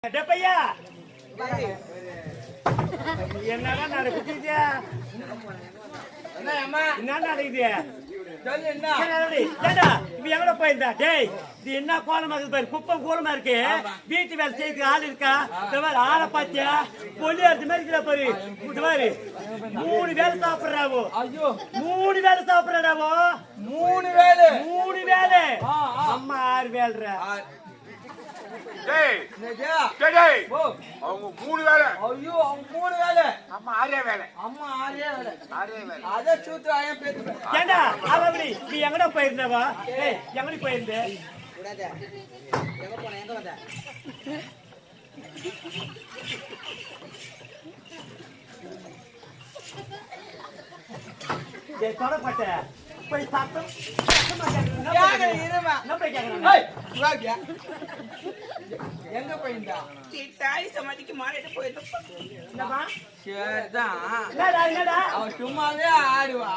பையா என்னடா நடக்குது என்ன நடக்குது எங்கட போயிருந்தா டேய் இது என்ன கோலமா இருக்கு பாரு குப்பம் கோலமா இருக்கு வீட்டு வேலை செய்யறதுக்கு ஆள் இருக்கா இந்த மாதிரி ஆளை பாத்தியா பொல்லி அடிச்ச மாதிரி இருக்கிற பாரு இந்த மாதிரி 3 வேலை சாப்பிடுறாவோ ஐயோ 3 வேலை சாப்பிடுறாவோ 3 வேலை அம்மா 6 வேலை டேய் டேய் டேய் அவங்க 3 வேளை ஐயோ அவங்க 3 வேளை அம்மா 6 வேளை அம்மா 6 வேளை 6 வேளை அத சூத்ராய பேத்து ஏண்டா அவளி நீ எங்கடா போயிருந்தவா ஏய் எங்கடி போயிருந்தே கூடாத எங்க போன எங்க வந்த ஏய் தொடப்பட்ட போய் சாப்பிட்டு எங்க போயிருந்தா தாய் சமாதிக்கு மாறிட்டு போயிருந்தா அவன் சும்மாவே ஆடுவா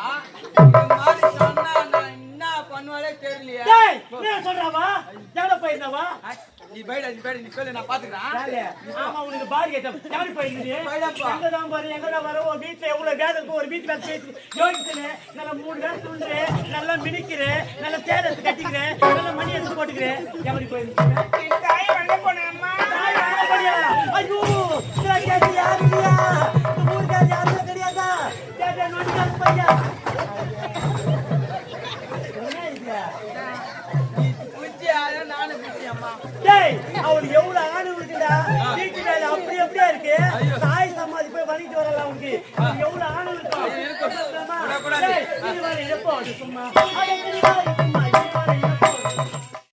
மாதிரி சொன்னா நான் என்ன பண்ணுவாலே தெரியலையா சொல்றாவா எவ்வளவு போயிருந்தவா நீ பைடா நீ சொல்லு நான் பாத்துக்கிறேன் ஆமா உனக்கு பாடி கேட்டம் எவ்வளவு போயிருந்தீங்க எங்கதான் பாரு எங்கதான் வர ஒரு வீட்டுல எவ்வளவு வேலை இருக்கும் ஒரு வீட்டுல பேசி யோசிச்சுன்னு நல்லா 3 வேலை துண்டுறேன் நல்லா மினிக்கிறேன் நல்லா சேரத்து கட்டிக்கிறேன் நல்லா மணி எடுத்து போட்டுக்கிறேன் எப்படி போயிருந்தீங்க தாய் வந்த போனேம்மா ஐயோ கேட்டு யாரு இல்லையா ஊருக்கார யாருமே கிடையாதா கேட்ட நோட்டிக்கார பையா அவனுக்கு எவ்வளவு ஆணு இருக்குடா வீட்டு வேலை அப்படி அப்படியே இருக்கு தாய் சமாதி போய் வலிட்டு வரலாம் உனக்கு எவ்வளவு ஆணு இருக்கும் சும்மா